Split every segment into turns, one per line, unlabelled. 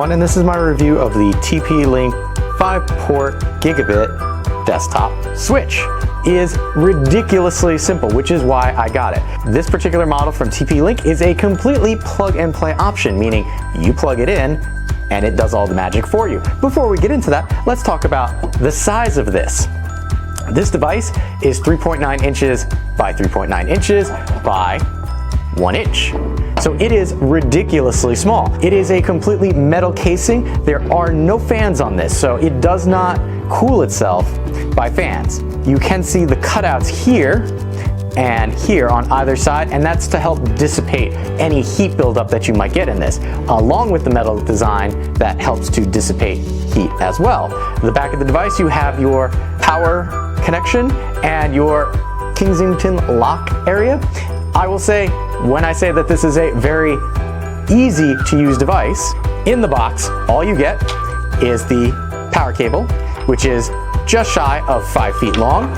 everyone, and this is my review of the TP-Link 5-port Gigabit desktop switch. It is ridiculously simple, which is why I got it. This particular model from TP-Link is a completely plug-and-play option, meaning you plug it in and it does all the magic for you. Before we get into that, let's talk about the size of this. This device is 3.9 inches by 3.9 inches by 1 inch. So it is ridiculously small. It is a completely metal casing. There are no fans on this, so it does not cool itself by fans. You can see the cutouts here and here on either side, and that's to help dissipate any heat buildup that you might get in this, along with the metal design that helps to dissipate heat as well. The back of the device, you have your power connection and your Kensington lock area. I will say, when I say that this is a very easy to use device, in the box, all you get is the power cable, which is just shy of 5 feet long.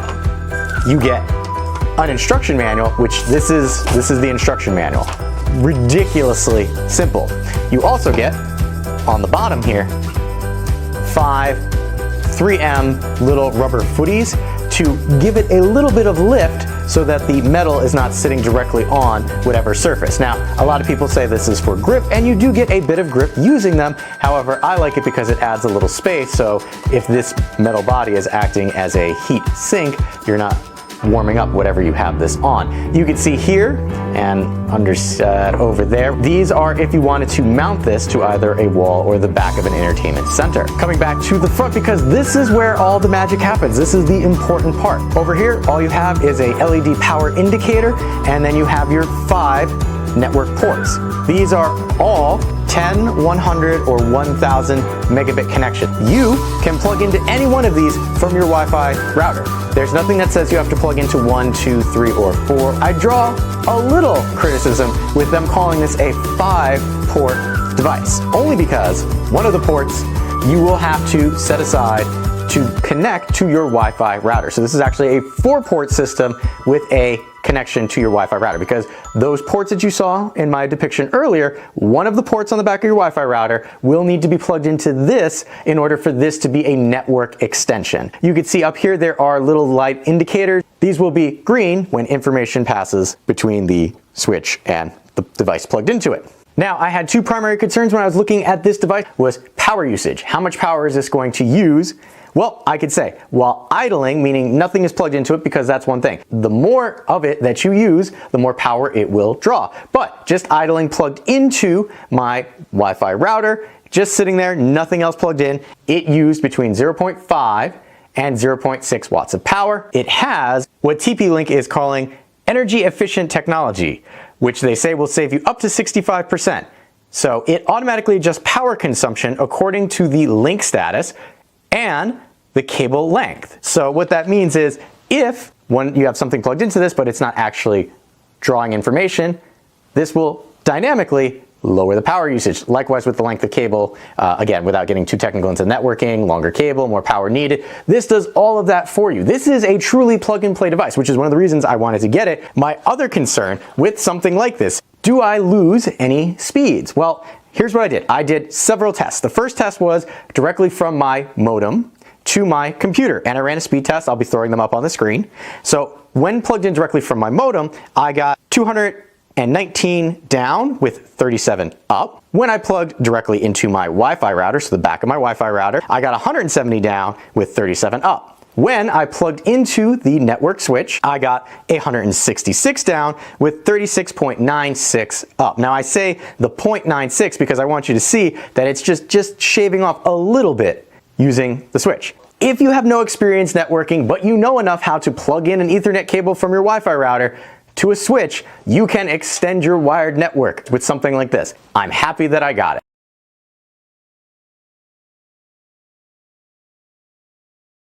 You get an instruction manual, which this is the instruction manual. Ridiculously simple. You also get, on the bottom here, 5 3M little rubber footies to give it a little bit of lift so that the metal is not sitting directly on whatever surface. Now, a lot of people say this is for grip, and you do get a bit of grip using them. However, I like it because it adds a little space, so if this metal body is acting as a heat sink, you're not warming up whatever you have this on. You can see here and over there, these are if you wanted to mount this to either a wall or the back of an entertainment center. Coming back to the front, because this is where all the magic happens. This is the important part. Over here, all you have is a LED power indicator, and then you have your 5 network ports. These are all 10, 100, or 1000 megabit connection. You can plug into any one of these from your Wi-Fi router. There's nothing that says you have to plug into 1, 2, 3, or 4. I draw a little criticism with them calling this a 5-port device, only because one of the ports you will have to set aside to connect to your Wi-Fi router. So this is actually a 4-port system with a connection to your Wi-Fi router, because those ports that you saw in my depiction earlier, one of the ports on the back of your Wi-Fi router will need to be plugged into this in order for this to be a network extension. You can see up here there are little light indicators. These will be green when information passes between the switch and the device plugged into it. Now, I had 2 primary concerns when I was looking at this device was power usage. How much power is this going to use? Well, I could say, while idling, meaning nothing is plugged into it, because that's one thing. The more of it that you use, the more power it will draw. But just idling plugged into my Wi-Fi router, just sitting there, nothing else plugged in, it used between 0.5 and 0.6 watts of power. It has what TP-Link is calling energy efficient technology, which they say will save you up to 65%. So it automatically adjusts power consumption according to the link status and the cable length. So what that means is if when you have something plugged into this but it's not actually drawing information, this will dynamically lower the power usage. Likewise with the length of cable, again, without getting too technical into networking, longer cable, more power needed. This does all of that for you. This is a truly plug-and-play device, which is one of the reasons I wanted to get it. My other concern with something like this, do I lose any speeds? Well, here's what I did. I did several tests. The first test was directly from my modem to my computer, and I ran a speed test. I'll be throwing them up on the screen. So when plugged in directly from my modem, I got 219 down with 37 up. When I plugged directly into my Wi-Fi router, so the back of my Wi-Fi router, I got 170 down with 37 up. When I plugged into the network switch, I got 166 down with 36.96 up. Now I say the 0.96 because I want you to see that it's just shaving off a little bit using the switch. If you have no experience networking, but you know enough how to plug in an Ethernet cable from your Wi-Fi router to a switch, you can extend your wired network with something like this. I'm happy that I got it.